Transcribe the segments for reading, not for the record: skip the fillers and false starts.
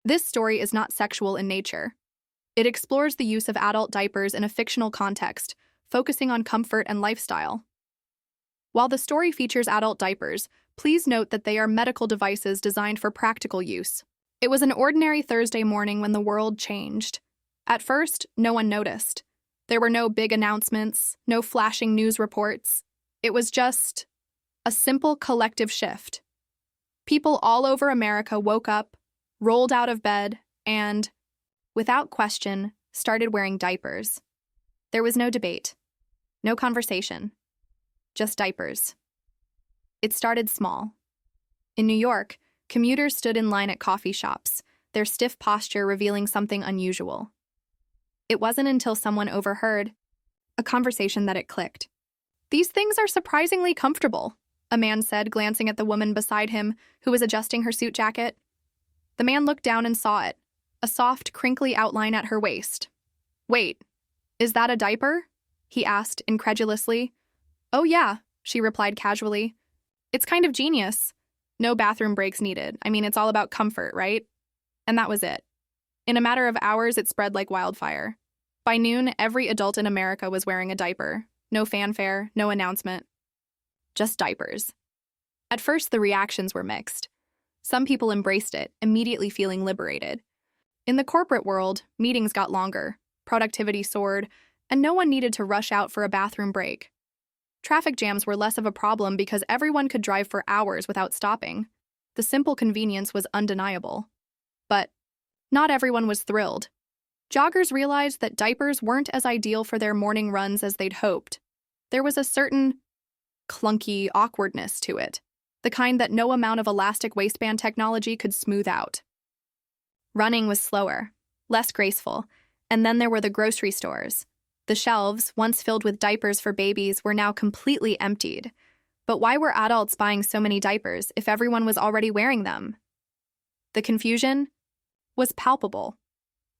This story is not sexual in nature. It explores the use of adult diapers in a fictional context, focusing on comfort and lifestyle. While the story features adult diapers, please note that they are medical devices designed for practical use. It was an ordinary Thursday morning when the world changed. At first, no one noticed. There were no big announcements, no flashing news reports. It was just a simple collective shift. People all over America woke up, rolled out of bed, and, without question, started wearing diapers. There was no debate, no conversation, just diapers. It started small. In New York, commuters stood in line at coffee shops, their stiff posture revealing something unusual. It wasn't until someone overheard a conversation that it clicked. "These things are surprisingly comfortable," a man said, glancing at the woman beside him who was adjusting her suit jacket. The man looked down and saw it, a soft, crinkly outline at her waist. "Wait, is that a diaper?" he asked incredulously. "Oh yeah," she replied casually. "It's kind of genius. No bathroom breaks needed. I mean, it's all about comfort, right?" And that was it. In a matter of hours, it spread like wildfire. By noon, every adult in America was wearing a diaper. No fanfare, no announcement. Just diapers. At first, the reactions were mixed. Some people embraced it, immediately feeling liberated. In the corporate world, meetings got longer, productivity soared, and no one needed to rush out for a bathroom break. Traffic jams were less of a problem because everyone could drive for hours without stopping. The simple convenience was undeniable. But not everyone was thrilled. Joggers realized that diapers weren't as ideal for their morning runs as they'd hoped. There was a certain clunky awkwardness to it, the kind that no amount of elastic waistband technology could smooth out. Running was slower, less graceful, and then there were the grocery stores. The shelves, once filled with diapers for babies, were now completely emptied. But why were adults buying so many diapers if everyone was already wearing them? The confusion was palpable.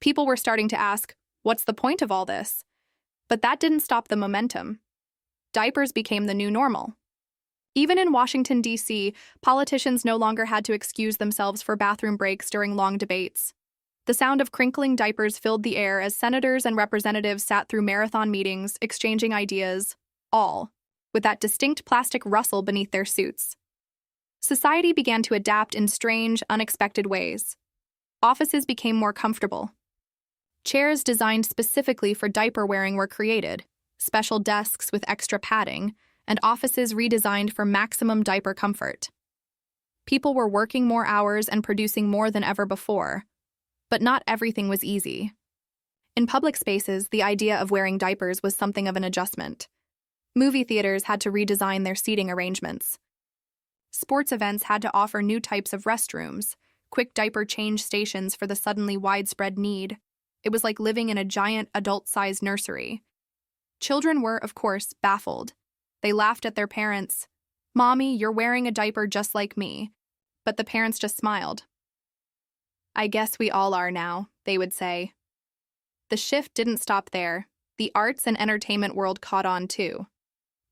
People were starting to ask, what's the point of all this? But that didn't stop the momentum. Diapers became the new normal. Even in Washington, D.C., politicians no longer had to excuse themselves for bathroom breaks during long debates. The sound of crinkling diapers filled the air as senators and representatives sat through marathon meetings, exchanging ideas, all with that distinct plastic rustle beneath their suits. Society began to adapt in strange, unexpected ways. Offices became more comfortable. Chairs designed specifically for diaper wearing were created, special desks with extra padding, and offices redesigned for maximum diaper comfort. People were working more hours and producing more than ever before, but not everything was easy. In public spaces, the idea of wearing diapers was something of an adjustment. Movie theaters had to redesign their seating arrangements. Sports events had to offer new types of restrooms, quick diaper change stations for the suddenly widespread need. It was like living in a giant adult-sized nursery. Children were, of course, baffled. They laughed at their parents. "Mommy, you're wearing a diaper just like me." But the parents just smiled. "I guess we all are now," they would say. The shift didn't stop there. The arts and entertainment world caught on too.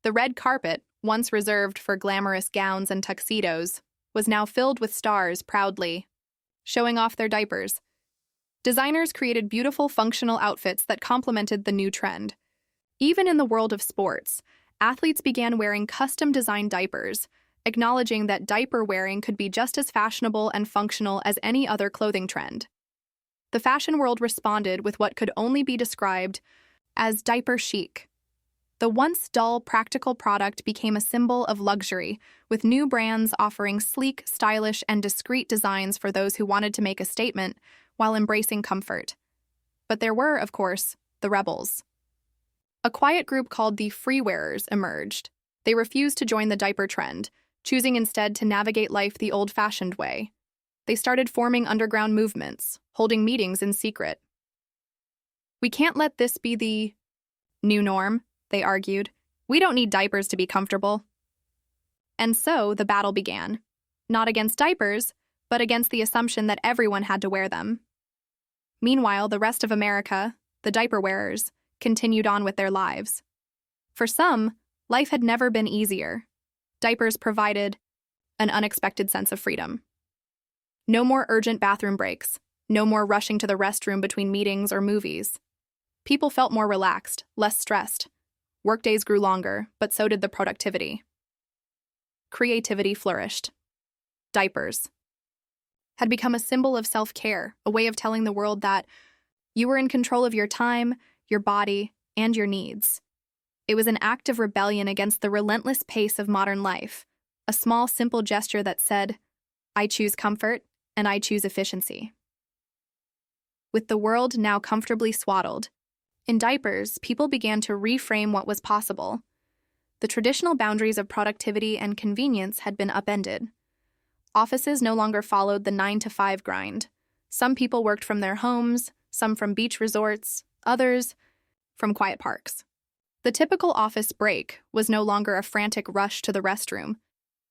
The red carpet, once reserved for glamorous gowns and tuxedos, was now filled with stars proudly showing off their diapers. Designers created beautiful, functional outfits that complemented the new trend. Even in the world of sports, athletes began wearing custom-designed diapers, acknowledging that diaper wearing could be just as fashionable and functional as any other clothing trend. The fashion world responded with what could only be described as diaper chic. The once dull, practical product became a symbol of luxury, with new brands offering sleek, stylish, and discreet designs for those who wanted to make a statement while embracing comfort. But there were, of course, the rebels. A quiet group called the free wearers emerged. They refused to join the diaper trend, choosing instead to navigate life the old-fashioned way. They started forming underground movements, holding meetings in secret. "We can't let this be the new norm," they argued. "We don't need diapers to be comfortable." And so the battle began, not against diapers, but against the assumption that everyone had to wear them. Meanwhile, the rest of America, the diaper wearers, continued on with their lives. For some, life had never been easier. Diapers provided an unexpected sense of freedom. No more urgent bathroom breaks, No more rushing to the restroom between meetings or movies. People felt more relaxed, less stressed. Workdays grew longer, but so did the productivity. Creativity flourished. Diapers had become a symbol of self-care, a way of telling the world that you were in control of your time, your body, and your needs. It was an act of rebellion against the relentless pace of modern life, a small, simple gesture that said, I choose comfort, and I choose efficiency. With the world now comfortably swaddled in diapers, people began to reframe what was possible. The traditional boundaries of productivity and convenience had been upended. Offices no longer followed the 9-to-5 grind. Some people worked from their homes, some from beach resorts, others from quiet parks. The typical office break was no longer a frantic rush to the restroom,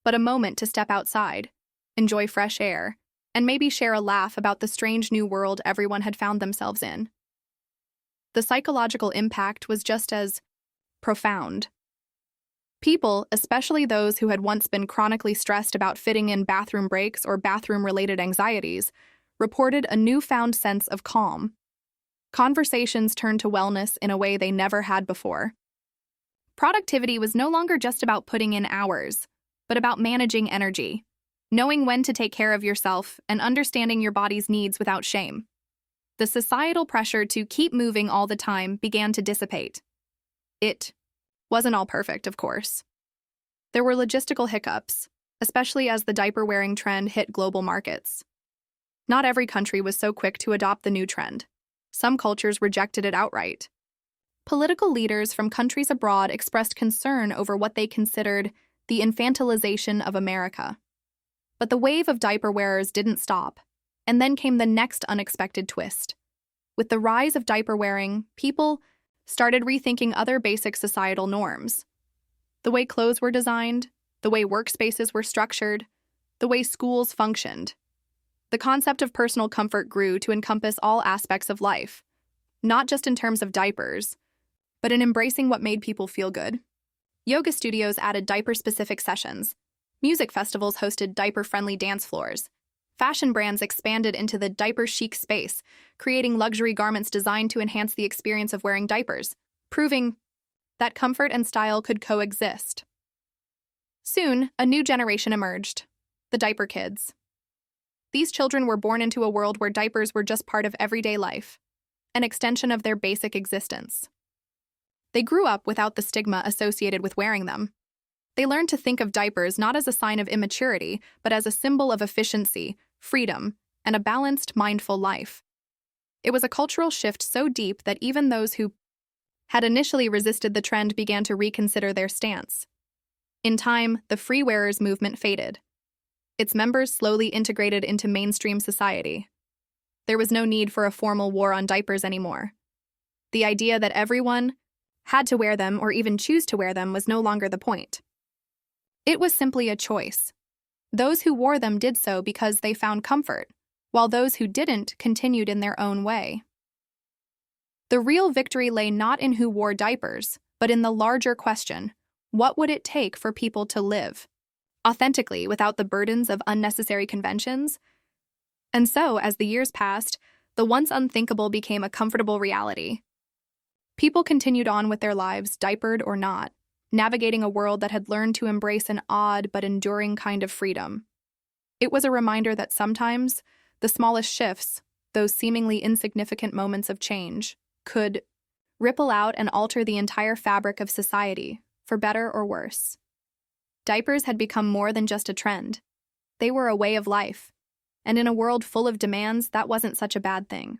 but a moment to step outside, enjoy fresh air, and maybe share a laugh about the strange new world everyone had found themselves in. The psychological impact was just as profound. People, especially those who had once been chronically stressed about fitting in bathroom breaks or bathroom-related anxieties, reported a newfound sense of calm. Conversations turned to wellness in a way they never had before. Productivity was no longer just about putting in hours, but about managing energy, knowing when to take care of yourself, and understanding your body's needs without shame. The societal pressure to keep moving all the time began to dissipate. It wasn't all perfect, of course. There were logistical hiccups, especially as the diaper-wearing trend hit global markets. Not every country was so quick to adopt the new trend. Some cultures rejected it outright. Political leaders from countries abroad expressed concern over what they considered the infantilization of America. But the wave of diaper wearers didn't stop, and then came the next unexpected twist. With the rise of diaper wearing, people started rethinking other basic societal norms. The way clothes were designed, the way workspaces were structured, the way schools functioned. The concept of personal comfort grew to encompass all aspects of life, not just in terms of diapers, but in embracing what made people feel good. Yoga studios added diaper-specific sessions. Music festivals hosted diaper-friendly dance floors. Fashion brands expanded into the diaper-chic space, creating luxury garments designed to enhance the experience of wearing diapers, proving that comfort and style could coexist. Soon, a new generation emerged, the diaper kids. These children were born into a world where diapers were just part of everyday life, an extension of their basic existence. They grew up without the stigma associated with wearing them. They learned to think of diapers not as a sign of immaturity, but as a symbol of efficiency, freedom, and a balanced, mindful life. It was a cultural shift so deep that even those who had initially resisted the trend began to reconsider their stance. In time, the free wearers movement faded. Its members slowly integrated into mainstream society. There was no need for a formal war on diapers anymore. The idea that everyone had to wear them or even choose to wear them was no longer the point. It was simply a choice. Those who wore them did so because they found comfort, while those who didn't continued in their own way. The real victory lay not in who wore diapers, but in the larger question, what would it take for people to live authentically without the burdens of unnecessary conventions? And so, as the years passed, the once unthinkable became a comfortable reality. People continued on with their lives, diapered or not, navigating a world that had learned to embrace an odd but enduring kind of freedom. It was a reminder that sometimes the smallest shifts, those seemingly insignificant moments of change, could ripple out and alter the entire fabric of society, for better or worse. Diapers had become more than just a trend. They were a way of life, and in a world full of demands, that wasn't such a bad thing.